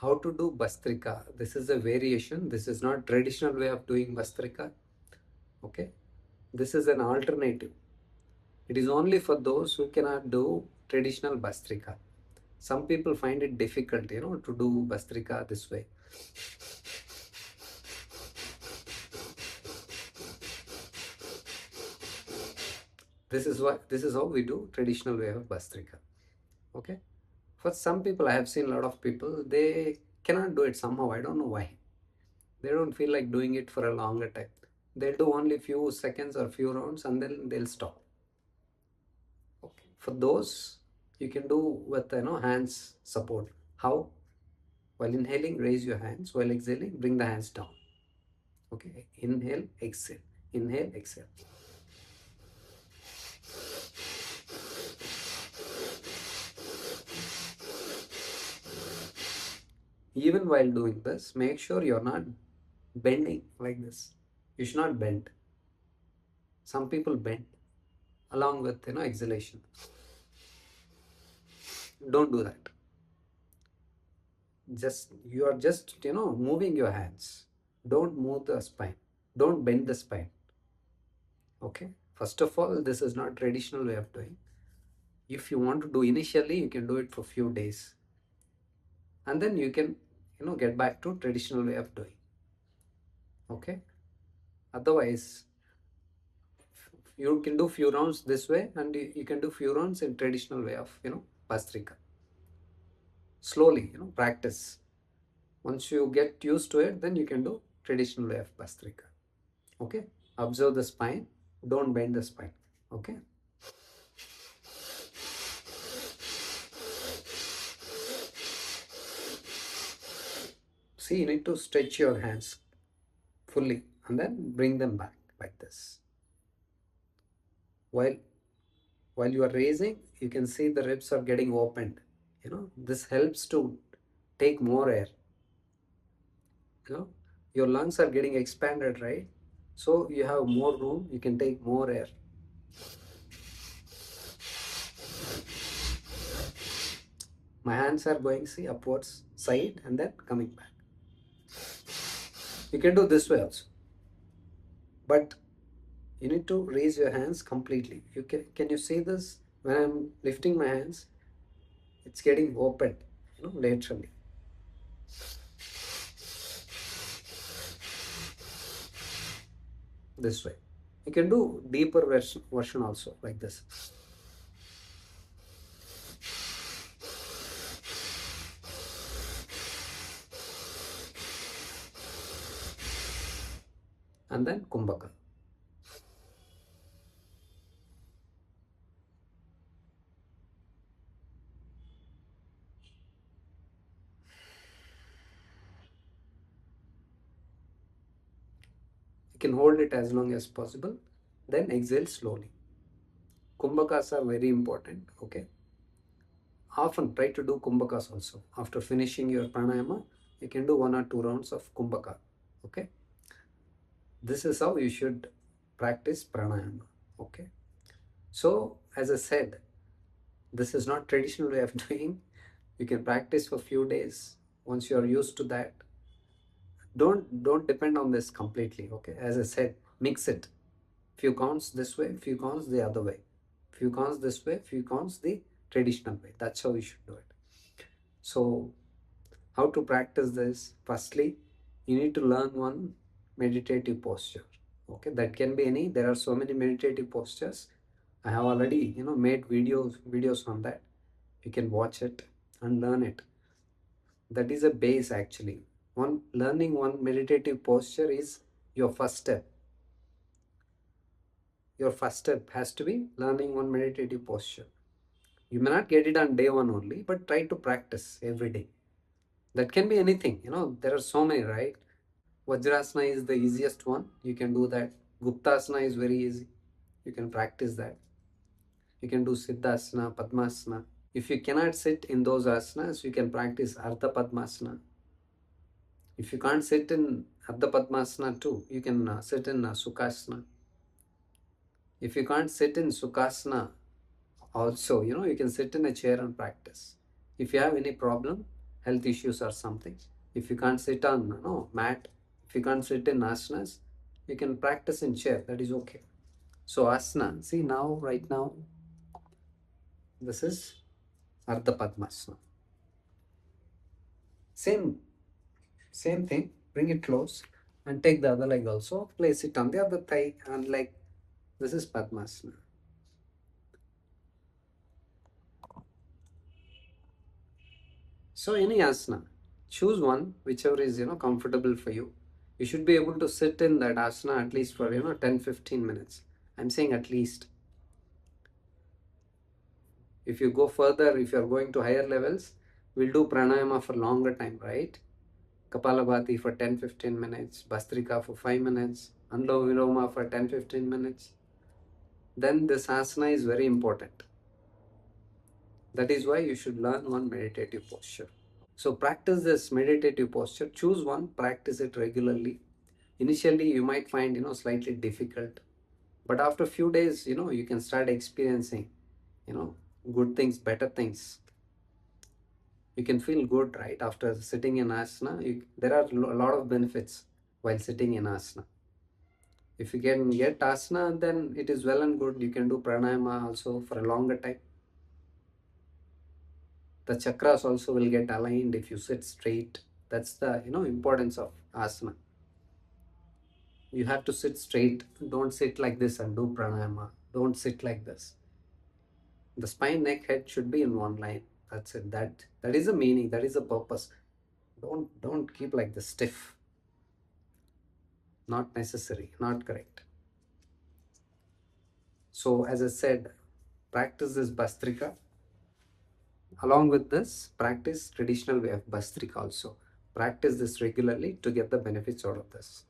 how to do Bhastrika. This is a variation. This is not traditional way of doing Bhastrika. Okay. This is an alternative. It is only for those who cannot do traditional Bhastrika. Some people find it difficult, to do Bhastrika this way. This is how we do traditional way of Bhastrika. Okay. For some people, I have seen a lot of people, they cannot do it somehow. I don't know why. They don't feel like doing it for a longer time. They'll do only few seconds or few rounds and then they'll stop. Okay. For those, you can do with hands support. How? While inhaling, raise your hands. While exhaling, bring the hands down. Okay. Inhale, exhale. Inhale, exhale. Even while doing this, make sure you're not bending like this. You should not bend. Some people bend along with exhalation. Don't do that. You are just moving your hands. Don't move the spine. Don't bend the spine. Okay. First of all, this is not traditional way of doing. If you want to do initially, you can do it for few days, and then you can get back to traditional way of doing. Okay. Otherwise, you can do few rounds this way, and you can do few rounds in traditional way of Bhastrika. Slowly, practice. Once you get used to it, then you can do traditional way of Bhastrika. Okay. Observe the spine. Don't bend the spine. Okay. See, you need to stretch your hands fully and then bring them back like this. While you are raising, you can see the ribs are getting opened. This helps to take more air. Your lungs are getting expanded, right? So you have more room, you can take more air. My hands are going, see, upwards, side, and then coming back. You can do this way also. But you need to raise your hands completely. Can you see this? When I'm lifting my hands, it's getting opened, laterally. This way. You can do deeper version also, like this. And then Kumbhaka. You can hold it as long as possible, then exhale slowly. Kumbhakas are very important, okay? Often try to do Kumbhakas also. After finishing your pranayama, you can do 1 or 2 rounds of Kumbhaka, okay? This is how you should practice pranayama, okay? So, as I said, this is not traditional way of doing. You can practice for few days. Once you are used to that, don't depend on this completely, okay? As I said, mix it. Few counts this way, few counts the other way. Few counts this way, few counts the traditional way. That's how you should do it. So, how to practice this? Firstly, you need to learn one meditative posture. Okay, that can be any. There are so many meditative postures. I have already, made videos on that. You can watch it and learn it. That is a base actually. Learning one meditative posture is your first step. Your first step has to be learning one meditative posture. You may not get it on day one only, but try to practice every day. That can be anything, there are so many, right? Vajrasana is the easiest one. You can do that. Guptasana is very easy. You can practice that. You can do Siddhasana, Padmasana. If you cannot sit in those asanas, you can practice Ardha Padmasana. If you can't sit in Ardha Padmasana too, you can sit in Sukhasana. If you can't sit in Sukhasana also, you can sit in a chair and practice. If you have any problem, health issues or something. If you can't sit on mat, if you can't sit in asanas, you can practice in chair. That is okay. So asana, see now, right now, this is Ardha Padmasana. Same thing. Bring it close and take the other leg also. Place it on the other thigh and like this is Padmasana. So any asana, choose one, whichever is comfortable for you. You should be able to sit in that asana at least for 10-15 minutes. I'm saying at least. If you go further, if you're going to higher levels, we'll do pranayama for longer time, right? Kapalabhati for 10-15 minutes, Bhastrika for 5 minutes, Anuloma Viloma for 10-15 minutes. Then this asana is very important. That is why you should learn one meditative posture. So practice this meditative posture. Choose one, practice it regularly. Initially, you might find slightly difficult, but after a few days, you can start experiencing, good things, better things. You can feel good, right? After sitting in asana, there are a lot of benefits while sitting in asana. If you can get asana, then it is well and good. You can do pranayama also for a longer time. The chakras also will get aligned if you sit straight. That's the importance of asana. You have to sit straight. Don't sit like this and do pranayama. Don't sit like this. The spine, neck, head should be in one line. That's it. That is the meaning. That is the purpose. Don't keep like this stiff. Not necessary. Not correct. So as I said, practice this Bhastrika. Along with this, practice traditional way of Bhastrika also. Practice this regularly to get the benefits out of this.